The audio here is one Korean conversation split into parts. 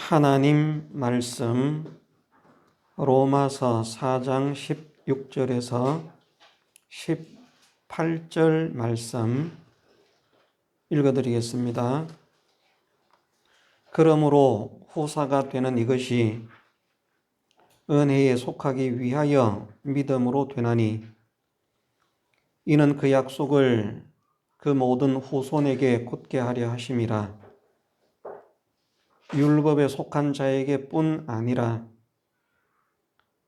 하나님 말씀 로마서 4장 16절에서 18절 말씀 읽어드리겠습니다. 그러므로 후사가 되는 이것이 은혜에 속하기 위하여 믿음으로 되나니 이는 그 약속을 그 모든 후손에게 곧게 하려 하심이라. 율법에 속한 자에게 뿐 아니라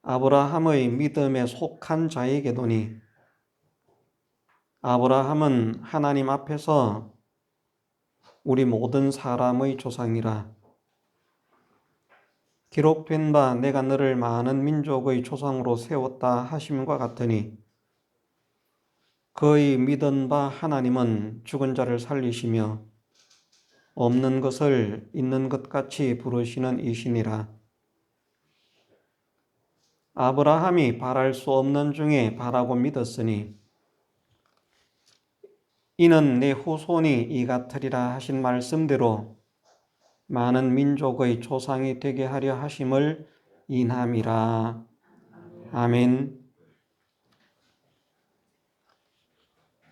아브라함의 믿음에 속한 자에게도니 아브라함은 하나님 앞에서 우리 모든 사람의 조상이라. 기록된 바 내가 너를 많은 민족의 조상으로 세웠다 하심과 같으니 그의 믿은 바 하나님은 죽은 자를 살리시며 없는 것을 있는 것 같이 부르시는 이시니라. 아브라함이 바랄 수 없는 중에 바라고 믿었으니 이는 내 후손이 이 같으리라 하신 말씀대로 많은 민족의 조상이 되게 하려 하심을 인함이라. 아멘.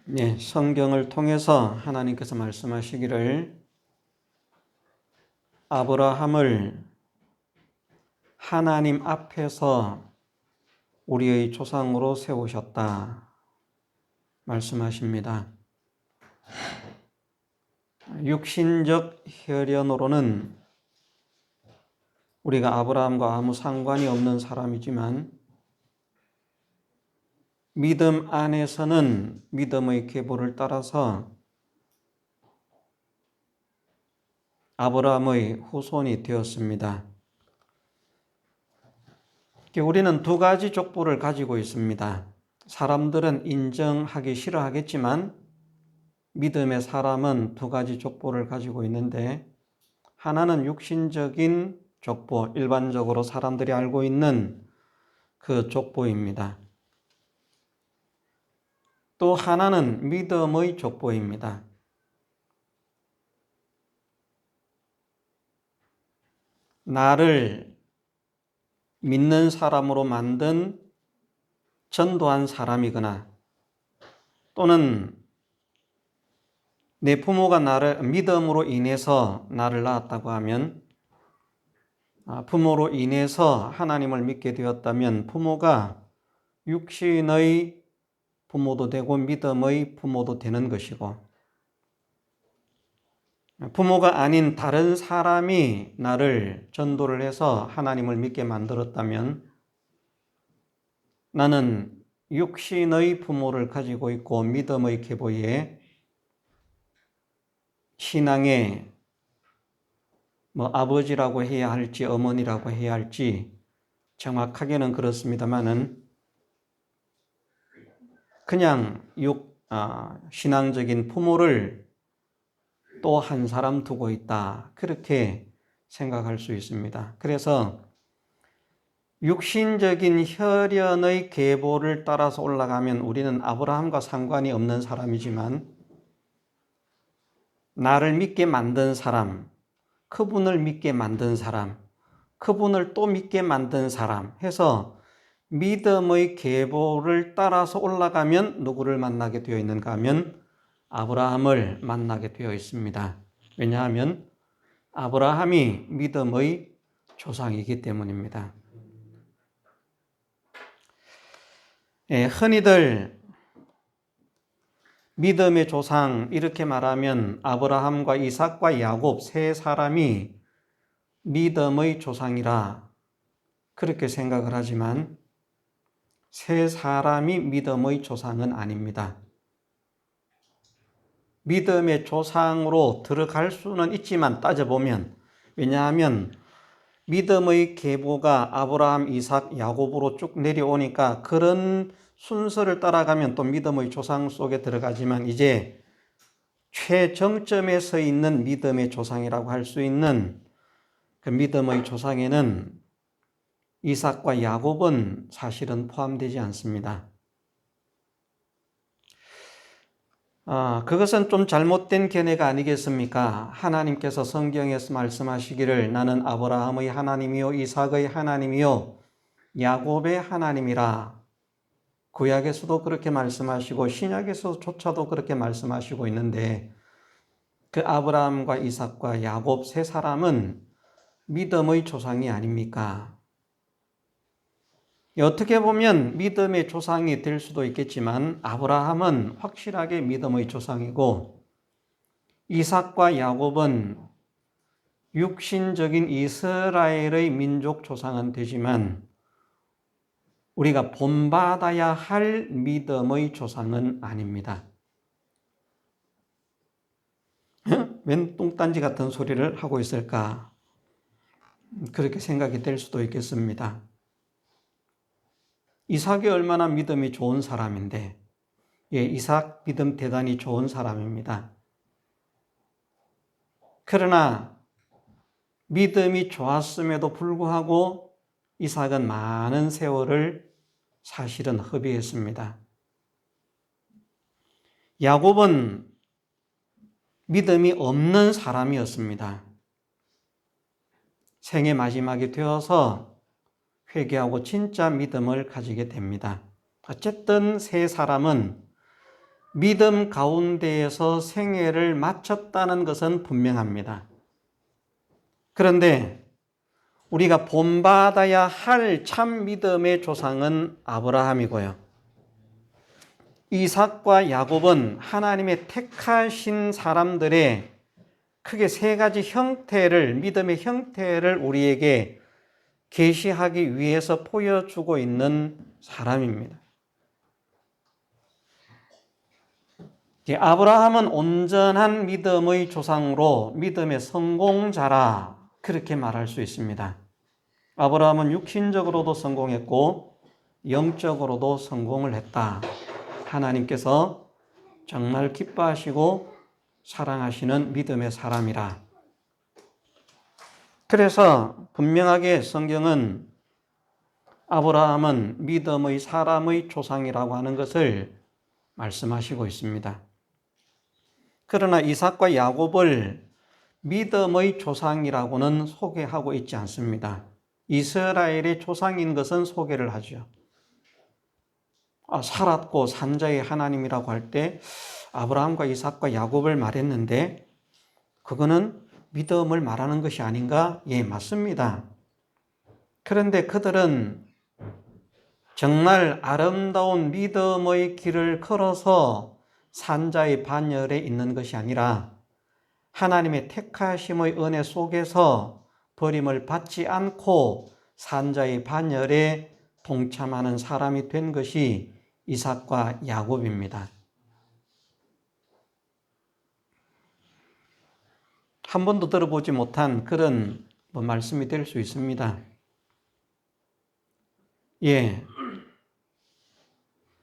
네, 성경을 통해서 하나님께서 말씀하시기를 아브라함을 하나님 앞에서 우리의 조상으로 세우셨다 말씀하십니다. 육신적 혈연으로는 우리가 아브라함과 아무 상관이 없는 사람이지만 믿음 안에서는 믿음의 계보를 따라서 아브라함의 후손이 되었습니다. 우리는 두 가지 족보를 가지고 있습니다. 사람들은 인정하기 싫어하겠지만 믿음의 사람은 두 가지 족보를 가지고 있는데, 하나는 육신적인 족보, 일반적으로 사람들이 알고 있는 그 족보입니다. 또 하나는 믿음의 족보입니다. 나를 믿는 사람으로 만든 전도한 사람이거나 또는 내 부모가 나를 믿음으로 인해서 나를 낳았다고 하면, 부모로 인해서 하나님을 믿게 되었다면 부모가 육신의 부모도 되고 믿음의 부모도 되는 것이고, 부모가 아닌 다른 사람이 나를 전도를 해서 하나님을 믿게 만들었다면 나는 육신의 부모를 가지고 있고 믿음의 계보에 신앙의 아버지라고 해야 할지 어머니라고 해야 할지 정확하게는 그렇습니다만은 그냥 신앙적인 부모를 또 한 사람 두고 있다, 그렇게 생각할 수 있습니다. 그래서 육신적인 혈연의 계보를 따라서 올라가면 우리는 아브라함과 상관이 없는 사람이지만 나를 믿게 만든 사람, 그분을 믿게 만든 사람, 그분을 또 믿게 만든 사람 해서 믿음의 계보를 따라서 올라가면 누구를 만나게 되어 있는가 하면 아브라함을 만나게 되어 있습니다. 왜냐하면 아브라함이 믿음의 조상이기 때문입니다. 흔히들 믿음의 조상 이렇게 말하면 아브라함과 이삭과 야곱 세 사람이 믿음의 조상이라 그렇게 생각을 하지만 세 사람이 믿음의 조상은 아닙니다. 믿음의 조상으로 들어갈 수는 있지만 따져보면, 왜냐하면 믿음의 계보가 아브라함, 이삭, 야곱으로 쭉 내려오니까 그런 순서를 따라가면 또 믿음의 조상 속에 들어가지만 이제 최정점에 서 있는 믿음의 조상이라고 할 수 있는 그 믿음의 조상에는 이삭과 야곱은 사실은 포함되지 않습니다. 그것은 좀 잘못된 견해가 아니겠습니까? 하나님께서 성경에서 말씀하시기를 나는 아브라함의 하나님이요 이삭의 하나님이요 야곱의 하나님이라. 구약에서도 그렇게 말씀하시고 신약에서조차도 그렇게 말씀하시고 있는데 그 아브라함과 이삭과 야곱 세 사람은 믿음의 조상이 아닙니까? 어떻게 보면 믿음의 조상이 될 수도 있겠지만 아브라함은 확실하게 믿음의 조상이고 이삭과 야곱은 육신적인 이스라엘의 민족 조상은 되지만 우리가 본받아야 할 믿음의 조상은 아닙니다. 웬 뚱딴지 같은 소리를 하고 있을까? 그렇게 생각이 될 수도 있겠습니다. 이삭이 얼마나 믿음이 좋은 사람인데, 이삭 믿음 대단히 좋은 사람입니다. 그러나 믿음이 좋았음에도 불구하고 이삭은 많은 세월을 사실은 허비했습니다. 야곱은 믿음이 없는 사람이었습니다. 생의 마지막이 되어서 회개하고 진짜 믿음을 가지게 됩니다. 어쨌든 세 사람은 믿음 가운데에서 생애를 마쳤다는 것은 분명합니다. 그런데 우리가 본받아야 할 참 믿음의 조상은 아브라함이고요. 이삭과 야곱은 하나님의 택하신 사람들의 크게 세 가지 형태를, 믿음의 형태를 우리에게 계시하기 위해서 보여주고 있는 사람입니다. 아브라함은 온전한 믿음의 조상으로 믿음의 성공자라 그렇게 말할 수 있습니다. 아브라함은 육신적으로도 성공했고 영적으로도 성공을 했다. 하나님께서 정말 기뻐하시고 사랑하시는 믿음의 사람이라. 그래서 분명하게 성경은 아브라함은 믿음의 사람의 조상이라고 하는 것을 말씀하시고 있습니다. 그러나 이삭과 야곱을 믿음의 조상이라고는 소개하고 있지 않습니다. 이스라엘의 조상인 것은 소개를 하죠. 살았고 산자의 하나님이라고 할 때 아브라함과 이삭과 야곱을 말했는데 그거는 믿음을 말하는 것이 아닌가? 예, 맞습니다. 그런데 그들은 정말 아름다운 믿음의 길을 걸어서 산자의 반열에 있는 것이 아니라 하나님의 택하심의 은혜 속에서 버림을 받지 않고 산자의 반열에 동참하는 사람이 된 것이 이삭과 야곱입니다. 한 번도 들어보지 못한 그런 말씀이 될 수 있습니다.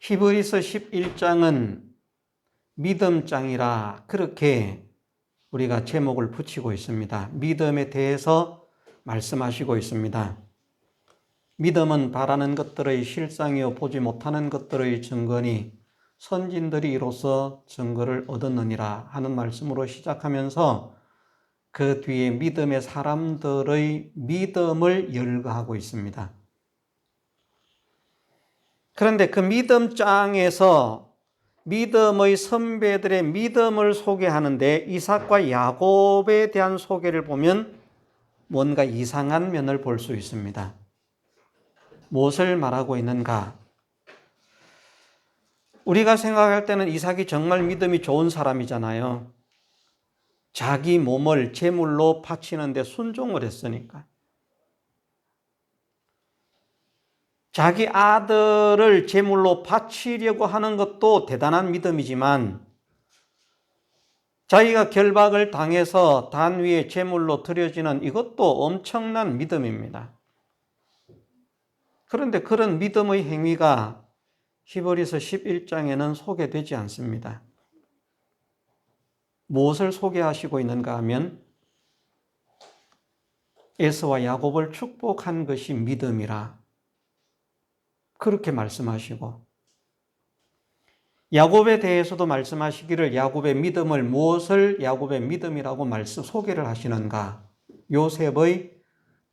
히브리서 11장은 믿음장이라 그렇게 우리가 제목을 붙이고 있습니다. 믿음에 대해서 말씀하시고 있습니다. 믿음은 바라는 것들의 실상이요 보지 못하는 것들의 증거니 선진들이 이로써 증거를 얻었느니라 하는 말씀으로 시작하면서 그 뒤에 믿음의 사람들의 믿음을 열거하고 있습니다. 그런데 그 믿음장에서 믿음의 선배들의 믿음을 소개하는데 이삭과 야곱에 대한 소개를 보면 뭔가 이상한 면을 볼 수 있습니다. 무엇을 말하고 있는가? 우리가 생각할 때는 이삭이 정말 믿음이 좋은 사람이잖아요. 자기 몸을 제물로 바치는데 순종을 했으니까. 자기 아들을 제물로 바치려고 하는 것도 대단한 믿음이지만 자기가 결박을 당해서 단 위에 제물로 드려지는 이것도 엄청난 믿음입니다. 그런데 그런 믿음의 행위가 히브리서 11장에는 소개되지 않습니다. 무엇을 소개하시고 있는가 하면 에서와 야곱을 축복한 것이 믿음이라 그렇게 말씀하시고 야곱에 대해서도 말씀하시기를 야곱의 믿음을 무엇을 야곱의 믿음이라고 소개를 하시는가? 요셉의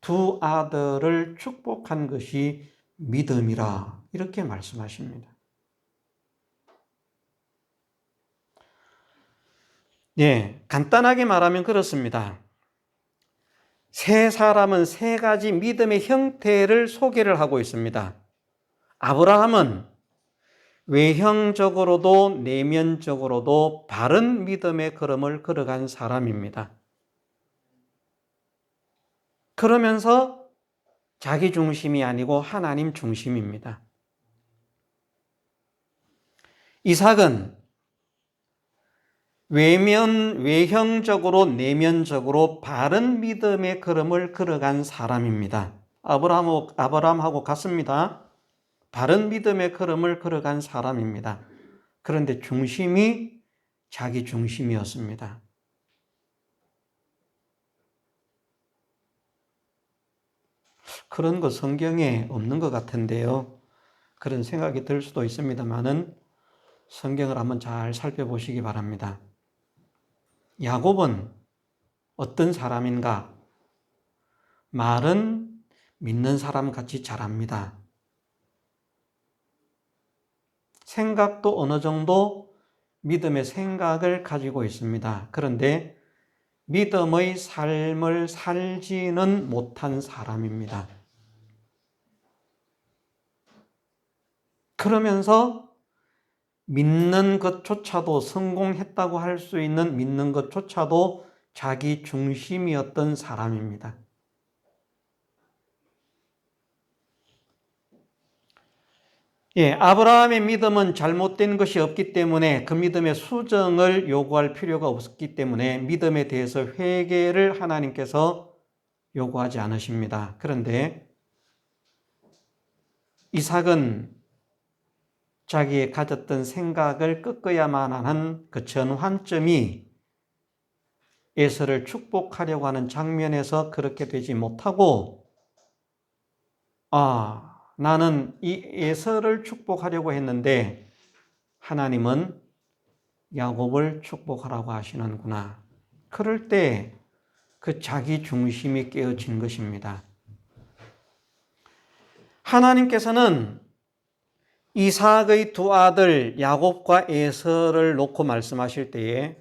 두 아들을 축복한 것이 믿음이라 이렇게 말씀하십니다. 예, 간단하게 말하면 그렇습니다. 세 사람은 세 가지 믿음의 형태를 소개를 하고 있습니다. 아브라함은 외형적으로도 내면적으로도 바른 믿음의 걸음을 걸어간 사람입니다. 그러면서 자기 중심이 아니고 하나님 중심입니다. 이삭은 외형적으로 내면적으로 바른 믿음의 걸음을 걸어간 사람입니다. 아브라함하고 같습니다. 바른 믿음의 걸음을 걸어간 사람입니다. 그런데 중심이 자기 중심이었습니다. 그런 거 성경에 없는 것 같은데요. 그런 생각이 들 수도 있습니다만은 성경을 한번 잘 살펴보시기 바랍니다. 야곱은 어떤 사람인가? 말은 믿는 사람 같이 잘합니다. 생각도 어느 정도 믿음의 생각을 가지고 있습니다. 그런데 믿음의 삶을 살지는 못한 사람입니다. 그러면서 믿는 것조차도 성공했다고 할 수 있는 믿는 것조차도 자기 중심이었던 사람입니다. 예, 아브라함의 믿음은 잘못된 것이 없기 때문에 그 믿음의 수정을 요구할 필요가 없기 때문에 믿음에 대해서 회개를 하나님께서 요구하지 않으십니다. 그런데 이삭은 자기의 가졌던 생각을 꺾어야만 하는 그 전환점이 에서를 축복하려고 하는 장면에서 그렇게 되지 못하고 나는 이 에서를 축복하려고 했는데 하나님은 야곱을 축복하라고 하시는구나. 그럴 때 그 자기 중심이 깨어진 것입니다. 하나님께서는 이삭의 두 아들 야곱과 에서를 놓고 말씀하실 때에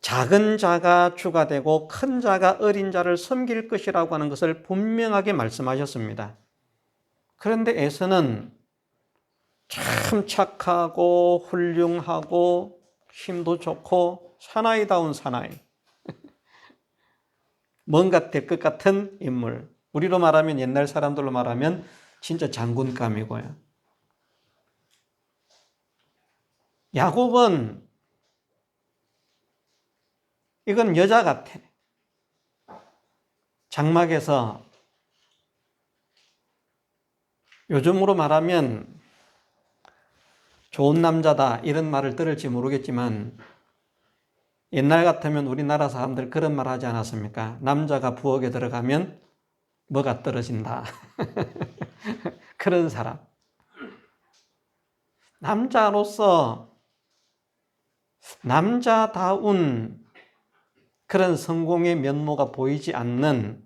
작은 자가 주가 되고 큰 자가 어린 자를 섬길 것이라고 하는 것을 분명하게 말씀하셨습니다. 그런데 에서는 참 착하고 훌륭하고 힘도 좋고 사나이다운 사나이, 뭔가 될 것 같은 인물. 우리로 말하면 옛날 사람들로 말하면 진짜 장군감이고요. 야곱은 이건 여자 같아. 장막에서 요즘으로 말하면 좋은 남자다 이런 말을 들을지 모르겠지만 옛날 같으면 우리나라 사람들 그런 말 하지 않았습니까? 남자가 부엌에 들어가면 뭐가 떨어진다. 그런 사람. 남자로서 남자다운 그런 성공의 면모가 보이지 않는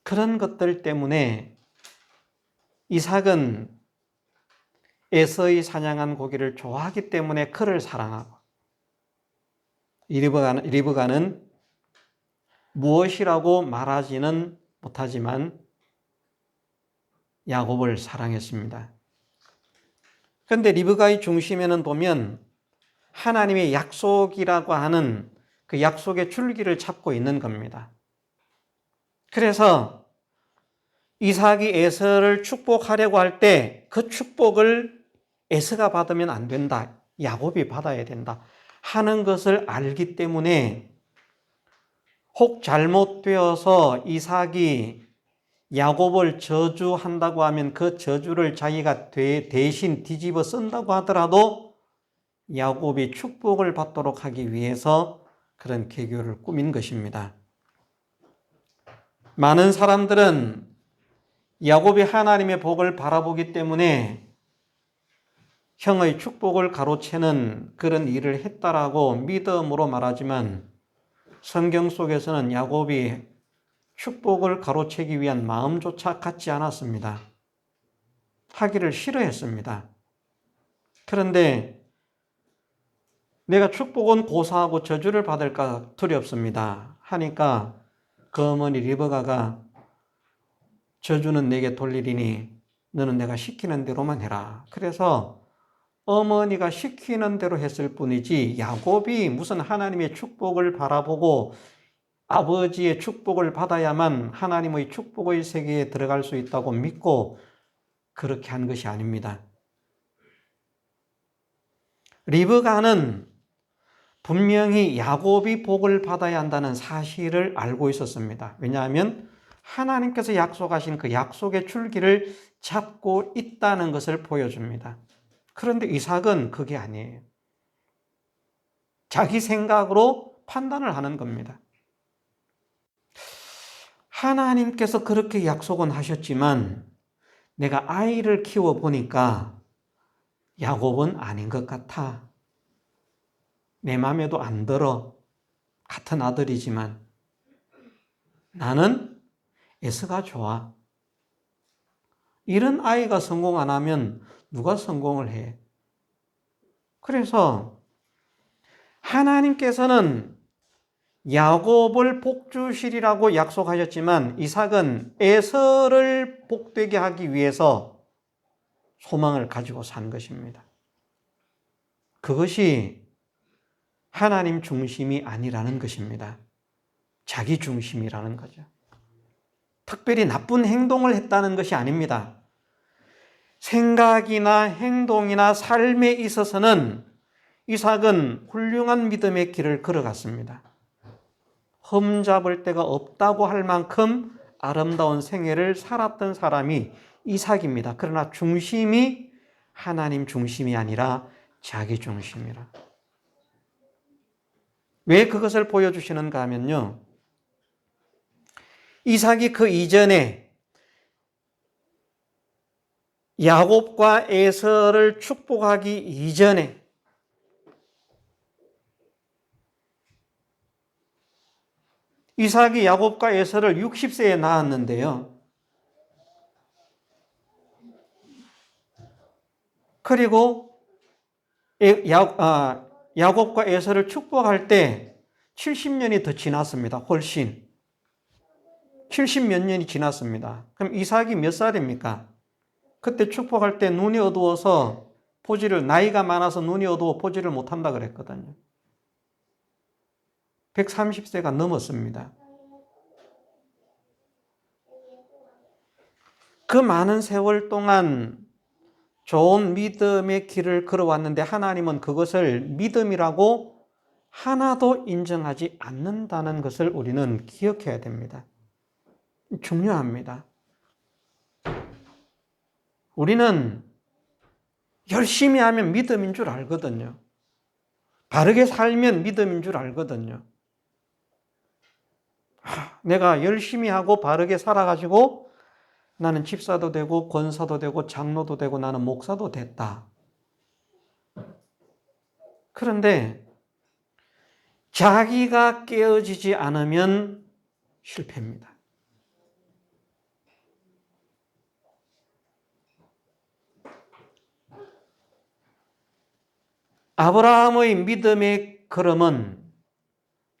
그런 것들 때문에 이삭은 에서의 사냥한 고기를 좋아하기 때문에 그를 사랑하고 리브가는 무엇이라고 말하지는 못하지만 야곱을 사랑했습니다. 그런데 리브가의 중심에는 보면 하나님의 약속이라고 하는 그 약속의 줄기를 잡고 있는 겁니다. 그래서 이삭이 에서를 축복하려고 할 때 그 축복을 에서가 받으면 안 된다. 야곱이 받아야 된다. 하는 것을 알기 때문에 혹 잘못되어서 이삭이 야곱을 저주한다고 하면 그 저주를 자기가 대신 뒤집어 쓴다고 하더라도 야곱이 축복을 받도록 하기 위해서 그런 계교를 꾸민 것입니다. 많은 사람들은 야곱이 하나님의 복을 바라보기 때문에 형의 축복을 가로채는 그런 일을 했다라고 믿음으로 말하지만 성경 속에서는 야곱이 축복을 가로채기 위한 마음조차 갖지 않았습니다. 하기를 싫어했습니다. 그런데 내가 축복은 고사하고 저주를 받을까 두렵습니다 하니까 그 어머니 리브가가 저주는 내게 돌리리니 너는 내가 시키는 대로만 해라. 그래서 어머니가 시키는 대로 했을 뿐이지 야곱이 무슨 하나님의 축복을 바라보고 아버지의 축복을 받아야만 하나님의 축복의 세계에 들어갈 수 있다고 믿고 그렇게 한 것이 아닙니다. 리브가는 분명히 야곱이 복을 받아야 한다는 사실을 알고 있었습니다. 왜냐하면 하나님께서 약속하신 그 약속의 줄기를 잡고 있다는 것을 보여줍니다. 그런데 이삭은 그게 아니에요. 자기 생각으로 판단을 하는 겁니다. 하나님께서 그렇게 약속은 하셨지만 내가 아이를 키워보니까 야곱은 아닌 것 같아. 내 마음에도 안 들어. 같은 아들이지만 나는 에서가 좋아. 이런 아이가 성공 안 하면 누가 성공을 해? 그래서 하나님께서는 야곱을 복주시리라고 약속하셨지만 이삭은 에서를 복되게 하기 위해서 소망을 가지고 산 것입니다. 그것이 하나님 중심이 아니라는 것입니다. 자기 중심이라는 거죠. 특별히 나쁜 행동을 했다는 것이 아닙니다. 생각이나 행동이나 삶에 있어서는 이삭은 훌륭한 믿음의 길을 걸어갔습니다. 흠잡을 데가 없다고 할 만큼 아름다운 생애를 살았던 사람이 이삭입니다. 그러나 중심이 하나님 중심이 아니라 자기 중심이라. 왜 그것을 보여주시는가 하면요. 이삭이 그 이전에 야곱과 에서를 축복하기 이전에 이삭이 야곱과 에서를 60세에 낳았는데요. 그리고 야곱과 에서를 축복할 때 70년이 더 지났습니다. 훨씬. 70몇 년이 지났습니다. 그럼 이삭이 몇 살입니까? 그때 축복할 때 눈이 어두워서 나이가 많아서 눈이 어두워 보지를 못한다 그랬거든요. 130세가 넘었습니다. 그 많은 세월 동안 좋은 믿음의 길을 걸어왔는데 하나님은 그것을 믿음이라고 하나도 인정하지 않는다는 것을 우리는 기억해야 됩니다. 중요합니다. 우리는 열심히 하면 믿음인 줄 알거든요. 바르게 살면 믿음인 줄 알거든요. 내가 열심히 하고 바르게 살아가지고 나는 집사도 되고 권사도 되고 장로도 되고 나는 목사도 됐다. 그런데 자기가 깨어지지 않으면 실패입니다. 아브라함의 믿음의 걸음은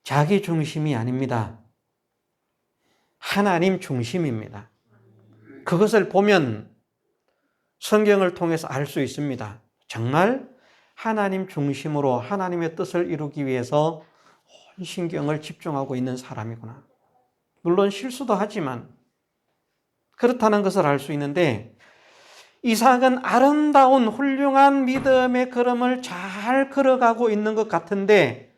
자기 중심이 아닙니다. 하나님 중심입니다. 그것을 보면 성경을 통해서 알 수 있습니다. 정말 하나님 중심으로 하나님의 뜻을 이루기 위해서 온 신경을 집중하고 있는 사람이구나. 물론 실수도 하지만 그렇다는 것을 알 수 있는데 이삭은 아름다운 훌륭한 믿음의 걸음을 잘 걸어가고 있는 것 같은데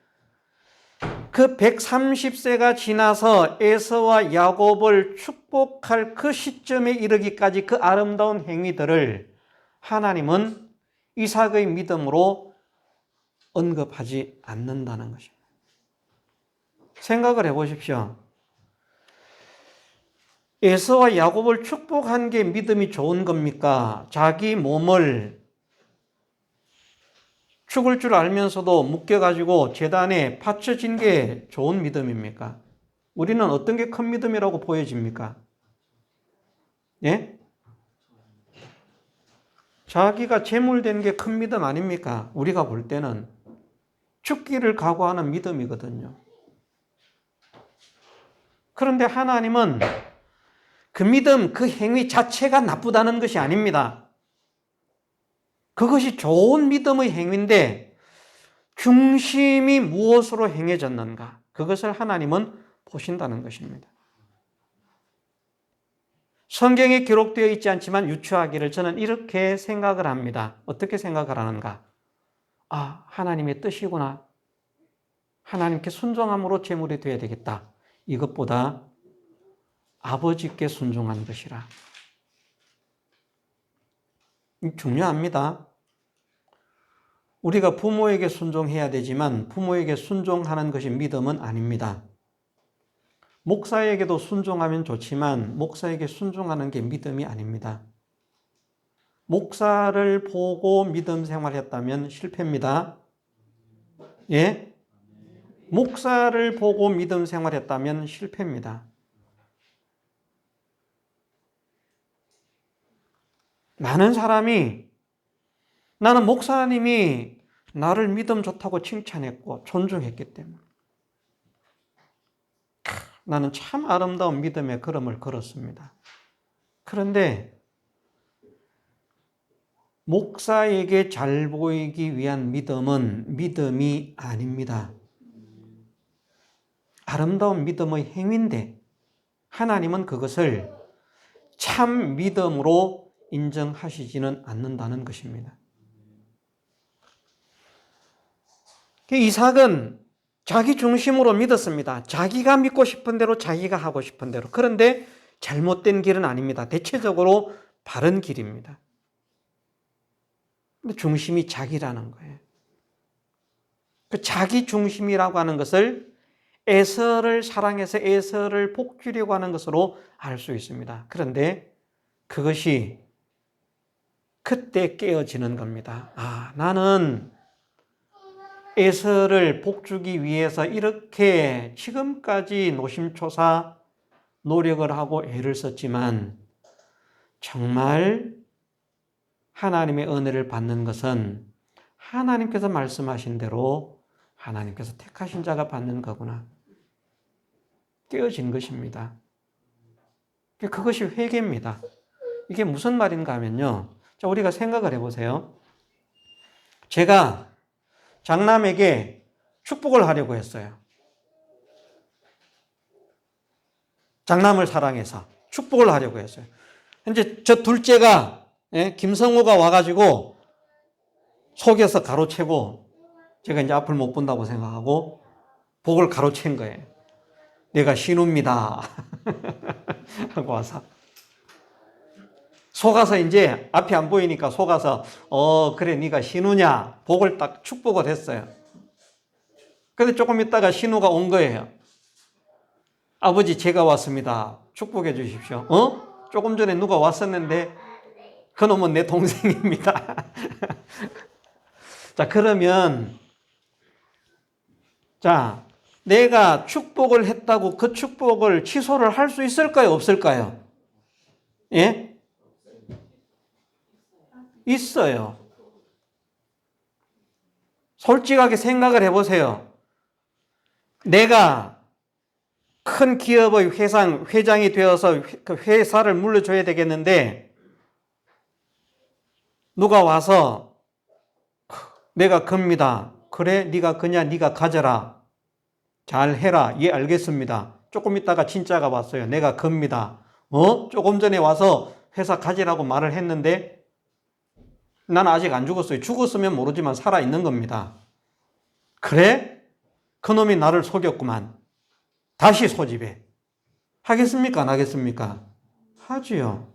그 130세가 지나서 에서와 야곱을 축복할 그 시점에 이르기까지 그 아름다운 행위들을 하나님은 이삭의 믿음으로 언급하지 않는다는 것입니다. 생각을 해보십시오. 에서와 야곱을 축복한 게 믿음이 좋은 겁니까? 자기 몸을 죽을 줄 알면서도 묶여가지고 제단에 바쳐진 게 좋은 믿음입니까? 우리는 어떤 게 큰 믿음이라고 보여집니까? 예? 자기가 제물된 게 큰 믿음 아닙니까? 우리가 볼 때는 죽기를 각오하는 믿음이거든요. 그런데 하나님은 그 믿음, 그 행위 자체가 나쁘다는 것이 아닙니다. 그것이 좋은 믿음의 행위인데 중심이 무엇으로 행해졌는가? 그것을 하나님은 보신다는 것입니다. 성경에 기록되어 있지 않지만 유추하기를 저는 이렇게 생각을 합니다. 어떻게 생각을 하는가? 아, 하나님의 뜻이구나. 하나님께 순종함으로 제물이 되어야 되겠다. 이것보다 아버지께 순종한 것이라. 중요합니다. 우리가 부모에게 순종해야 되지만 부모에게 순종하는 것이 믿음은 아닙니다. 목사에게도 순종하면 좋지만 목사에게 순종하는 게 믿음이 아닙니다. 목사를 보고 믿음 생활했다면 실패입니다. 예? 목사를 보고 믿음 생활했다면 실패입니다. 많은 사람이 나는 목사님이 나를 믿음 좋다고 칭찬했고 존중했기 때문에 나는 참 아름다운 믿음의 걸음을 걸었습니다. 그런데 목사에게 잘 보이기 위한 믿음은 믿음이 아닙니다. 아름다운 믿음의 행위인데 하나님은 그것을 참 믿음으로 인정하시지는 않는다는 것입니다. 이삭은 자기 중심으로 믿었습니다. 자기가 믿고 싶은 대로 자기가 하고 싶은 대로. 그런데 잘못된 길은 아닙니다. 대체적으로 바른 길입니다. 근데 중심이 자기라는 거예요. 그 자기 중심이라고 하는 것을 에서를 사랑해서 에서를 복주려고 하는 것으로 알 수 있습니다. 그런데 그것이 그때 깨어지는 겁니다. 아, 나는 에서를 복주기 위해서 이렇게 지금까지 노심초사 노력을 하고 애를 썼지만 정말 하나님의 은혜를 받는 것은 하나님께서 말씀하신 대로 하나님께서 택하신 자가 받는 거구나. 깨어진 것입니다. 그것이 회개입니다. 이게 무슨 말인가 하면요. 자, 우리가 생각을 해보세요. 제가 장남에게 축복을 하려고 했어요. 장남을 사랑해서 축복을 하려고 했어요. 이제 저 둘째가 김성호가 와가지고 속여서 가로채고 제가 이제 앞을 못 본다고 생각하고 복을 가로챈 거예요. 내가 신우입니다. 하고 와서 속아서 이제 앞이 안 보이니까 속아서 그래 네가 신우냐 복을 딱 축복을 했어요. 근데 조금 있다가 신우가 온 거예요. 아버지 제가 왔습니다. 축복해 주십시오. 조금 전에 누가 왔었는데 그놈은 내 동생입니다. 자, 그러면 자, 내가 축복을 했다고 그 축복을 취소를 할 수 있을까요? 없을까요? 예? 있어요. 솔직하게 생각을 해보세요. 내가 큰 기업의 회장이 되어서 그 회사를 물려줘야 되겠는데 누가 와서 내가 겁니다. 그래 네가 그냐 네가 가져라. 잘해라. 예 알겠습니다. 조금 있다가 진짜가 왔어요. 내가 겁니다. 조금 전에 와서 회사 가지라고 말을 했는데 나는 아직 안 죽었어요. 죽었으면 모르지만 살아있는 겁니다. 그래? 그놈이 나를 속였구만. 다시 소집해. 하겠습니까? 안 하겠습니까? 하지요.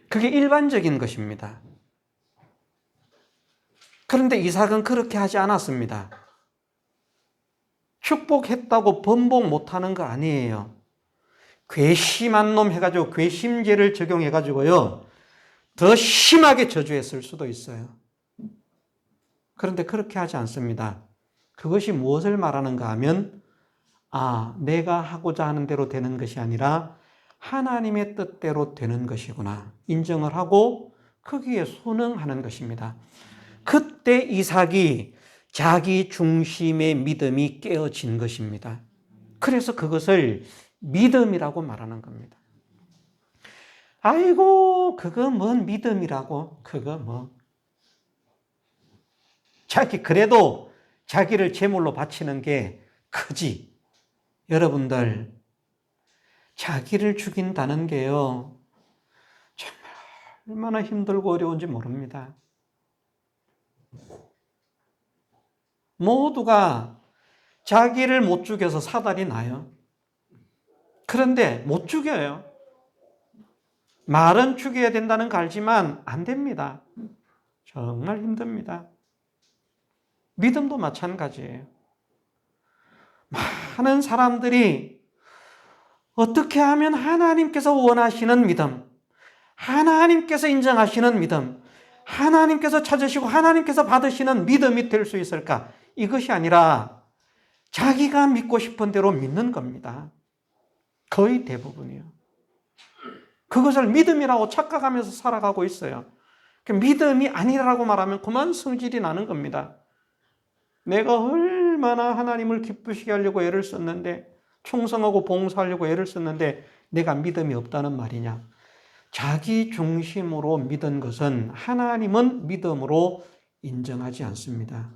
그게 일반적인 것입니다. 그런데 이삭은 그렇게 하지 않았습니다. 축복했다고 번복 못하는 거 아니에요. 괘씸한 놈 해가지고 괘씸죄를 적용해가지고요. 더 심하게 저주했을 수도 있어요. 그런데 그렇게 하지 않습니다. 그것이 무엇을 말하는가 하면 내가 하고자 하는 대로 되는 것이 아니라 하나님의 뜻대로 되는 것이구나 인정을 하고 거기에 순응하는 것입니다. 그때 이삭이 자기 중심의 믿음이 깨어진 것입니다. 그래서 그것을 믿음이라고 말하는 겁니다. 아이고 그거 뭔 믿음이라고 그거 뭐 그래도 자기를 제물로 바치는 게 크지. 여러분들 자기를 죽인다는 게요 정말 얼마나 힘들고 어려운지 모릅니다. 모두가 자기를 못 죽여서 사달이 나요. 그런데 못 죽여요. 말은 죽여야 된다는 거 알지만 안 됩니다. 정말 힘듭니다. 믿음도 마찬가지예요. 많은 사람들이 어떻게 하면 하나님께서 원하시는 믿음, 하나님께서 인정하시는 믿음, 하나님께서 찾으시고 하나님께서 받으시는 믿음이 될 수 있을까? 이것이 아니라 자기가 믿고 싶은 대로 믿는 겁니다. 거의 대부분이요. 그것을 믿음이라고 착각하면서 살아가고 있어요. 믿음이 아니라고 말하면 그만 성질이 나는 겁니다. 내가 얼마나 하나님을 기쁘시게 하려고 애를 썼는데 충성하고 봉사하려고 애를 썼는데 내가 믿음이 없다는 말이냐. 자기 중심으로 믿은 것은 하나님은 믿음으로 인정하지 않습니다.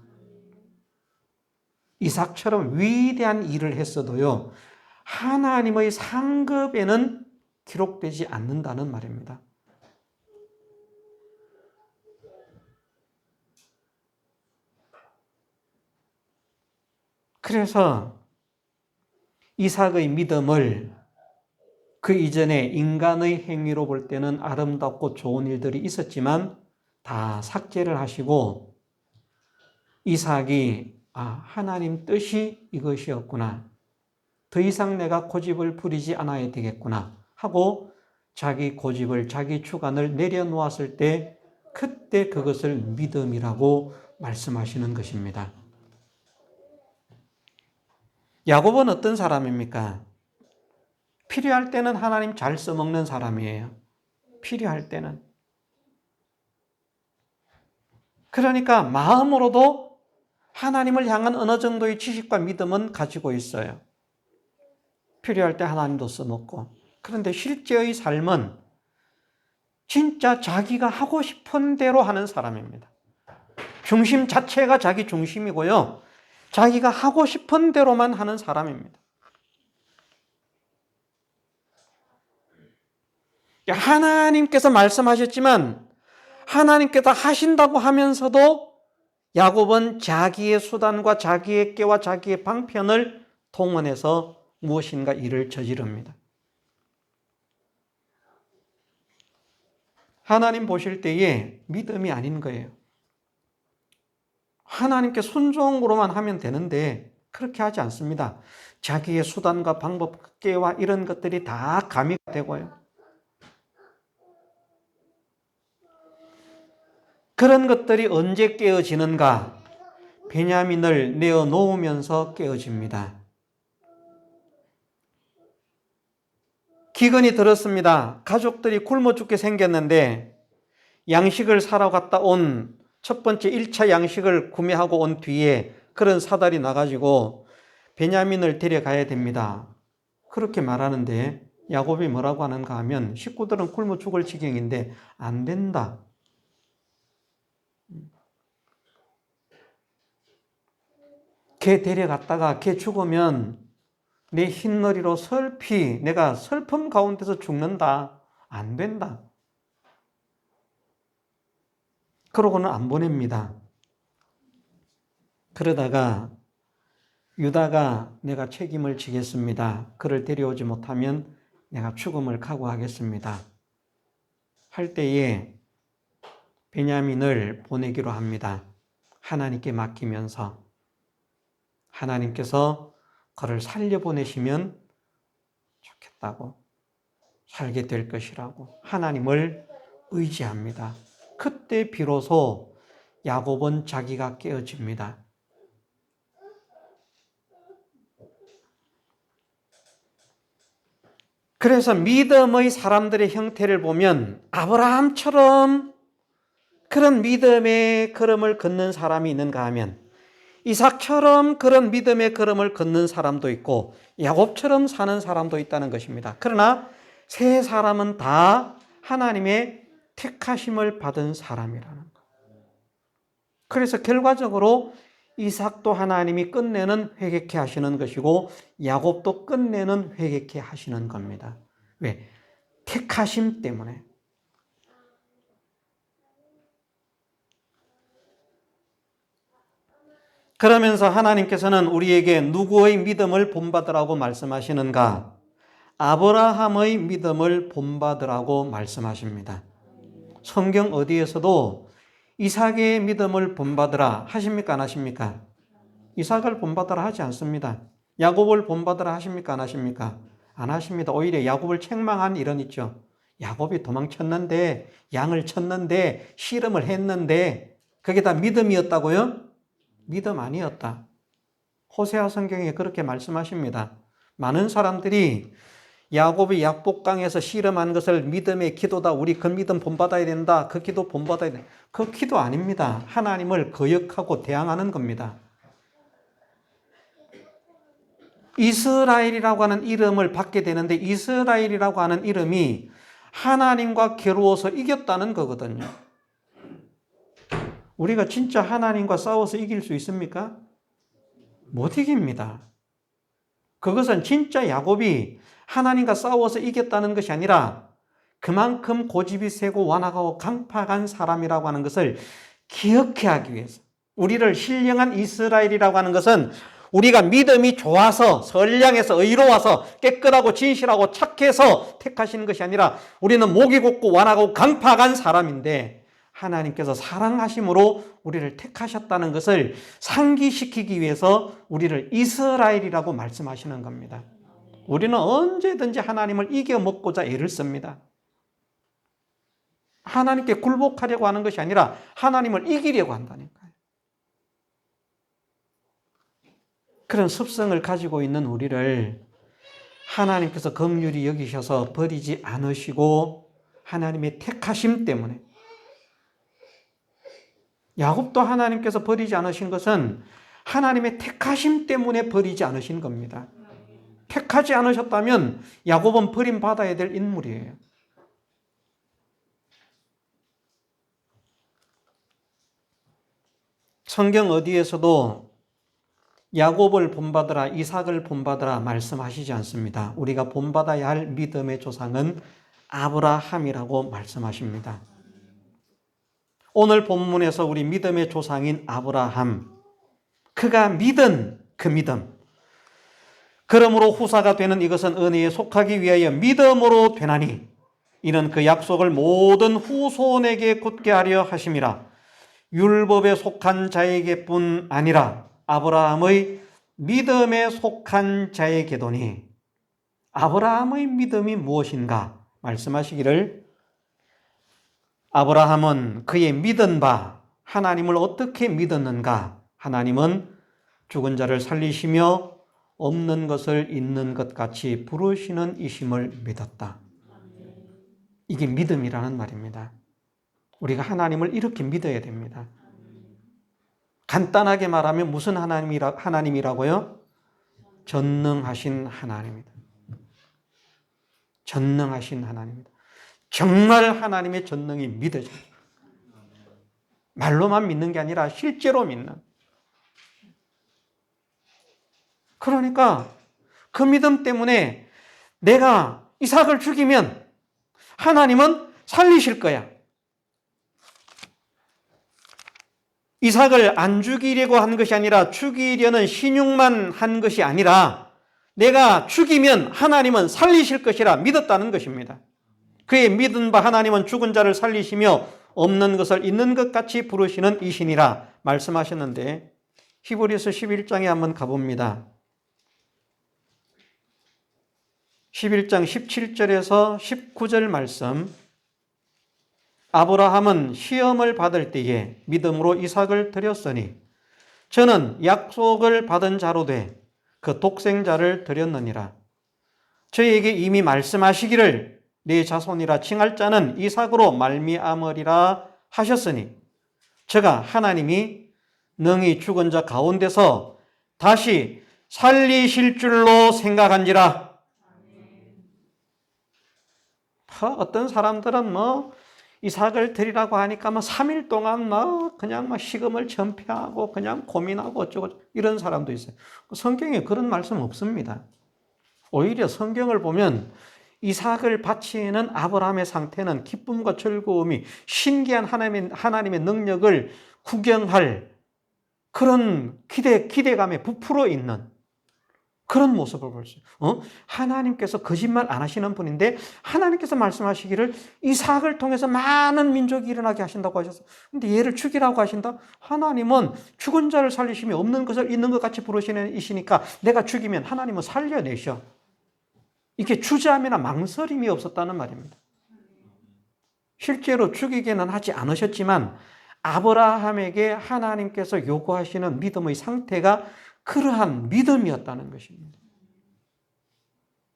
이삭처럼 위대한 일을 했어도요 하나님의 상급에는 기록되지 않는다는 말입니다. 그래서 이삭의 믿음을 그 이전에 인간의 행위로 볼 때는 아름답고 좋은 일들이 있었지만 다 삭제를 하시고 이삭이 하나님 뜻이 이것이었구나. 더 이상 내가 고집을 부리지 않아야 되겠구나 하고 자기 고집을 자기 주관을 내려놓았을 때 그때 그것을 믿음이라고 말씀하시는 것입니다. 야곱은 어떤 사람입니까? 필요할 때는 하나님 잘 써먹는 사람이에요. 필요할 때는. 그러니까 마음으로도 하나님을 향한 어느 정도의 지식과 믿음은 가지고 있어요. 필요할 때 하나님도 써먹고. 그런데 실제의 삶은 진짜 자기가 하고 싶은 대로 하는 사람입니다. 중심 자체가 자기 중심이고요. 자기가 하고 싶은 대로만 하는 사람입니다. 하나님께서 말씀하셨지만 하나님께서 하신다고 하면서도 야곱은 자기의 수단과 자기의 깨와 자기의 방편을 동원해서 무엇인가 일을 저지릅니다. 하나님 보실 때에 믿음이 아닌 거예요. 하나님께 순종으로만 하면 되는데 그렇게 하지 않습니다. 자기의 수단과 방법, 깨와 이런 것들이 다 가미가 되고요. 그런 것들이 언제 깨어지는가? 베냐민을 내어놓으면서 깨어집니다. 기근이 들었습니다. 가족들이 굶어 죽게 생겼는데 양식을 사러 갔다 온 첫 번째 1차 양식을 구매하고 온 뒤에 그런 사달이 나가지고 베냐민을 데려가야 됩니다. 그렇게 말하는데 야곱이 뭐라고 하는가 하면 식구들은 굶어 죽을 지경인데 안 된다. 걔 데려갔다가 걔 죽으면 내 흰머리로 내가 슬픔 가운데서 죽는다. 안 된다. 그러고는 안 보냅니다. 그러다가 유다가 내가 책임을 지겠습니다. 그를 데려오지 못하면 내가 죽음을 각오하겠습니다. 할 때에 베냐민을 보내기로 합니다. 하나님께 맡기면서 하나님께서 그를 살려보내시면 좋겠다고 살게 될 것이라고 하나님을 의지합니다. 그때 비로소 야곱은 자기가 깨어집니다. 그래서 믿음의 사람들의 형태를 보면 아브라함처럼 그런 믿음의 걸음을 걷는 사람이 있는가 하면 이삭처럼 그런 믿음의 걸음을 걷는 사람도 있고 야곱처럼 사는 사람도 있다는 것입니다. 그러나 세 사람은 다 하나님의 택하심을 받은 사람이라는 것. 그래서 결과적으로 이삭도 하나님이 끝내는 회개케 하시는 것이고 야곱도 끝내는 회개케 하시는 겁니다. 왜? 택하심 때문에. 그러면서 하나님께서는 우리에게 누구의 믿음을 본받으라고 말씀하시는가? 아브라함의 믿음을 본받으라고 말씀하십니다. 성경 어디에서도 이삭의 믿음을 본받으라 하십니까 안 하십니까? 이삭을 본받으라 하지 않습니다. 야곱을 본받으라 하십니까 안 하십니까? 안 하십니다. 오히려 야곱을 책망한 일은 있죠. 야곱이 도망쳤는데 양을 쳤는데 씨름을 했는데 그게 다 믿음이었다고요? 믿음 아니었다. 호세아 성경에 그렇게 말씀하십니다. 많은 사람들이 야곱이 약복강에서 씨름한 것을 믿음의 기도다. 우리 그 믿음 본받아야 된다. 그 기도 본받아야 된다. 그 기도 아닙니다. 하나님을 거역하고 대항하는 겁니다. 이스라엘이라고 하는 이름을 받게 되는데 이스라엘이라고 하는 이름이 하나님과 겨루어서 이겼다는 거거든요. 우리가 진짜 하나님과 싸워서 이길 수 있습니까? 못 이깁니다. 그것은 진짜 야곱이 하나님과 싸워서 이겼다는 것이 아니라 그만큼 고집이 세고 완악하고 강팍한 사람이라고 하는 것을 기억해 하기 위해서 우리를 신령한 이스라엘이라고 하는 것은 우리가 믿음이 좋아서 선량해서 의로워서 깨끗하고 진실하고 착해서 택하시는 것이 아니라 우리는 목이 곱고 완악하고 강팍한 사람인데 하나님께서 사랑하심으로 우리를 택하셨다는 것을 상기시키기 위해서 우리를 이스라엘이라고 말씀하시는 겁니다. 우리는 언제든지 하나님을 이겨먹고자 애를 씁니다. 하나님께 굴복하려고 하는 것이 아니라 하나님을 이기려고 한다니까요. 그런 습성을 가지고 있는 우리를 하나님께서 긍휼히 여기셔서 버리지 않으시고 하나님의 택하심 때문에 야곱도 하나님께서 버리지 않으신 것은 하나님의 택하심 때문에 버리지 않으신 겁니다. 택하지 않으셨다면 야곱은 버림받아야 될 인물이에요. 성경 어디에서도 야곱을 본받으라, 이삭을 본받으라 말씀하시지 않습니다. 우리가 본받아야 할 믿음의 조상은 아브라함이라고 말씀하십니다. 오늘 본문에서 우리 믿음의 조상인 아브라함, 그가 믿은 그 믿음, 그러므로 후사가 되는 이것은 은혜에 속하기 위하여 믿음으로 되나니 이는 그 약속을 모든 후손에게 굳게 하려 하심이라. 율법에 속한 자에게뿐 아니라 아브라함의 믿음에 속한 자에게도니. 아브라함의 믿음이 무엇인가 말씀하시기를 아브라함은 그의 믿은 바 하나님을 어떻게 믿었는가? 하나님은 죽은 자를 살리시며 없는 것을 있는 것 같이 부르시는 이심을 믿었다. 이게 믿음이라는 말입니다. 우리가 하나님을 이렇게 믿어야 됩니다. 간단하게 말하면 무슨 하나님이라고요? 전능하신 하나님입니다. 전능하신 하나님입니다. 정말 하나님의 전능이 믿어져요. 말로만 믿는 게 아니라 실제로 믿는. 그러니까 그 믿음 때문에 내가 이삭을 죽이면 하나님은 살리실 거야. 이삭을 안 죽이려고 한 것이 아니라 죽이려는 신용만 한 것이 아니라 내가 죽이면 하나님은 살리실 것이라 믿었다는 것입니다. 그의 믿은 바 하나님은 죽은 자를 살리시며 없는 것을 있는 것 같이 부르시는 이신이라 말씀하셨는데 히브리서 11장에 한번 가봅니다. 11장 17절에서 19절 말씀. 아브라함은 시험을 받을 때에 믿음으로 이삭을 드렸으니 저는 약속을 받은 자로 돼 그 독생자를 드렸느니라. 저희에게 이미 말씀하시기를 네 자손이라 칭할 자는 이삭으로 말미암으리라 하셨으니 저가 하나님이 능히 죽은 자 가운데서 다시 살리실 줄로 생각한지라. 어떤 사람들은 이삭을 드리라고 하니까 3일 동안 그냥 식음을 전폐하고 그냥 고민하고 어쩌고 이런 사람도 있어요. 성경에 그런 말씀 없습니다. 오히려 성경을 보면 이삭을 바치는 아브라함의 상태는 기쁨과 즐거움이 신기한 하나님의 능력을 구경할 그런 기대감에 부풀어 있는 그런 모습을 볼 수 있어요. 하나님께서 거짓말 안 하시는 분인데 하나님께서 말씀하시기를 이삭을 통해서 많은 민족이 일어나게 하신다고 하셨어요. 근데 얘를 죽이라고 하신다? 하나님은 죽은 자를 살리심이 없는 것을 있는 것 같이 부르시는 이시니까 내가 죽이면 하나님은 살려내셔. 이게 주저함이나 망설임이 없었다는 말입니다. 실제로 죽이게는 하지 않으셨지만 아브라함에게 하나님께서 요구하시는 믿음의 상태가 그러한 믿음이었다는 것입니다.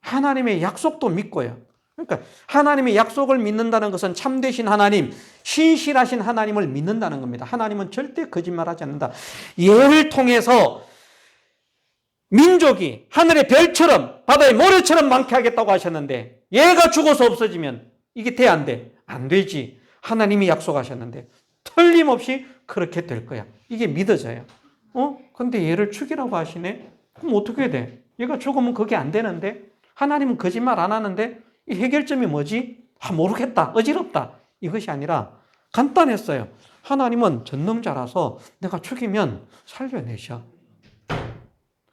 하나님의 약속도 믿고요. 그러니까 하나님의 약속을 믿는다는 것은 참되신 하나님, 신실하신 하나님을 믿는다는 겁니다. 하나님은 절대 거짓말하지 않는다. 얘를 통해서 민족이 하늘의 별처럼 바다의 모래처럼 많게 하겠다고 하셨는데 얘가 죽어서 없어지면 이게 돼 안 돼? 안 되지. 하나님이 약속하셨는데 틀림없이 그렇게 될 거야. 이게 믿어져요. 근데 얘를 죽이라고 하시네? 그럼 어떻게 해야 돼? 얘가 죽으면 그게 안 되는데? 하나님은 거짓말 안 하는데? 이 해결점이 뭐지? 모르겠다. 어지럽다. 이것이 아니라 간단했어요. 하나님은 전능자라서 내가 죽이면 살려내셔.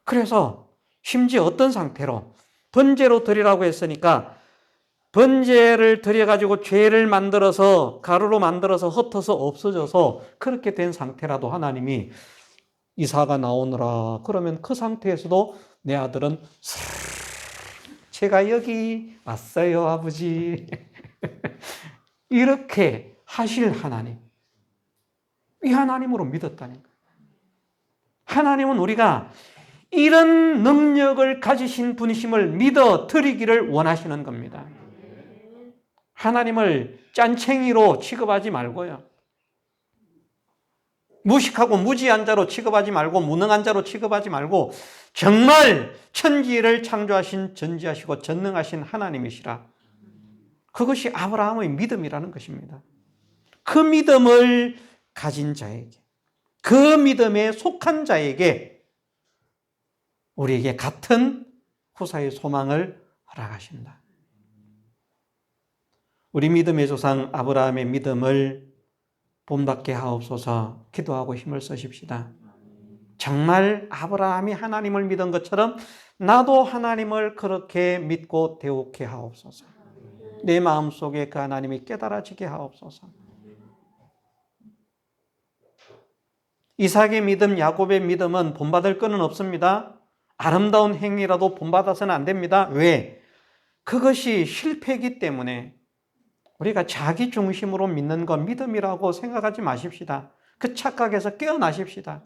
그래서 심지어 어떤 상태로 번제로 드리라고 했으니까 번제를 드려가지고 죄를 만들어서 가루로 만들어서 흩어서 없어져서 그렇게 된 상태라도 하나님이 이사가 나오느라 그러면 그 상태에서도 내 아들은 제가 여기 왔어요 아버지 이렇게 하실 하나님, 이 하나님으로 믿었다는 거예요. 하나님은 우리가 이런 능력을 가지신 분이심을 믿어 드리기를 원하시는 겁니다. 하나님을 짠챙이로 취급하지 말고요. 무식하고 무지한 자로 취급하지 말고 무능한 자로 취급하지 말고 정말 천지를 창조하신 전지하시고 전능하신 하나님이시라. 그것이 아브라함의 믿음이라는 것입니다. 그 믿음을 가진 자에게, 그 믿음에 속한 자에게 우리에게 같은 후사의 소망을 허락하신다. 우리 믿음의 조상 아브라함의 믿음을 본받게 하옵소서. 기도하고 힘을 쓰십시다. 정말 아브라함이 하나님을 믿은 것처럼 나도 하나님을 그렇게 믿고 대우케 하옵소서. 내 마음속에 그 하나님이 깨달아지게 하옵소서. 이삭의 믿음, 야곱의 믿음은 본받을 것은 없습니다. 아름다운 행위라도 본받아서는 안 됩니다. 왜? 그것이 실패이기 때문에 우리가 자기 중심으로 믿는 건 믿음이라고 생각하지 마십시다. 그 착각에서 깨어나십시다.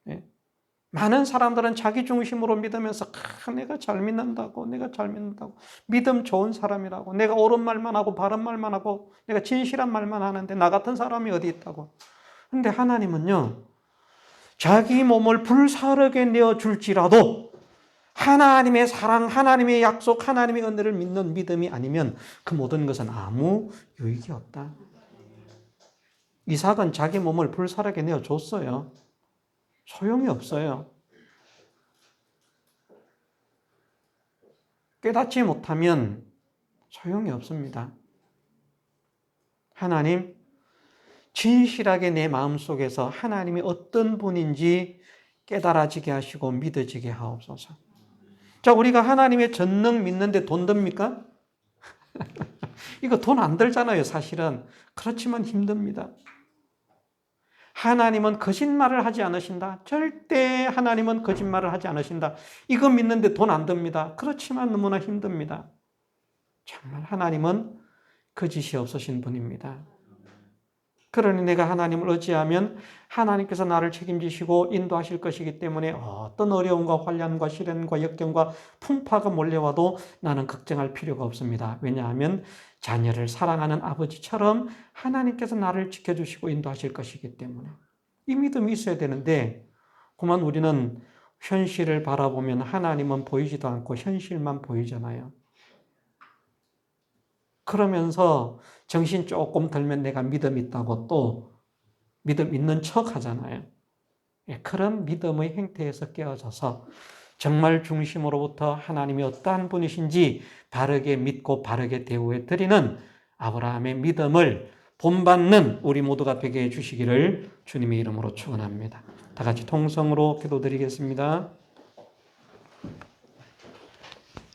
네. 많은 사람들은 자기 중심으로 믿으면서 내가 잘 믿는다고, 내가 잘 믿는다고, 믿음 좋은 사람이라고, 내가 옳은 말만 하고 바른 말만 하고 내가 진실한 말만 하는데 나 같은 사람이 어디 있다고. 근데 하나님은요, 자기 몸을 불사르게 내어줄지라도 하나님의 사랑, 하나님의 약속, 하나님의 은혜를 믿는 믿음이 아니면 그 모든 것은 아무 유익이 없다. 이삭은 자기 몸을 불사르게 내어줬어요. 소용이 없어요. 깨닫지 못하면 소용이 없습니다. 하나님, 진실하게 내 마음속에서 하나님이 어떤 분인지 깨달아지게 하시고 믿어지게 하옵소서. 자, 우리가 하나님의 전능 믿는데 돈 듭니까? 이거 돈 안 들잖아요, 사실은. 그렇지만 힘듭니다. 하나님은 거짓말을 하지 않으신다. 절대 하나님은 거짓말을 하지 않으신다. 이거 믿는데 돈 안 듭니다. 그렇지만 너무나 힘듭니다. 정말 하나님은 거짓이 없으신 분입니다. 그러니 내가 하나님을 의지하면 하나님께서 나를 책임지시고 인도하실 것이기 때문에 어떤 어려움과 환난과 시련과 역경과 풍파가 몰려와도 나는 걱정할 필요가 없습니다. 왜냐하면 자녀를 사랑하는 아버지처럼 하나님께서 나를 지켜주시고 인도하실 것이기 때문에. 이 믿음이 있어야 되는데 그만 우리는 현실을 바라보면 하나님은 보이지도 않고 현실만 보이잖아요. 그러면서 정신 조금 들면 내가 믿음 있다고 또 믿음 있는 척 하잖아요. 그런 믿음의 행태에서 깨어져서 정말 중심으로부터 하나님이 어떠한 분이신지 바르게 믿고 바르게 대우해 드리는 아브라함의 믿음을 본받는 우리 모두가 되게 해주시기를 주님의 이름으로 축원합니다. 다 같이 통성으로 기도드리겠습니다.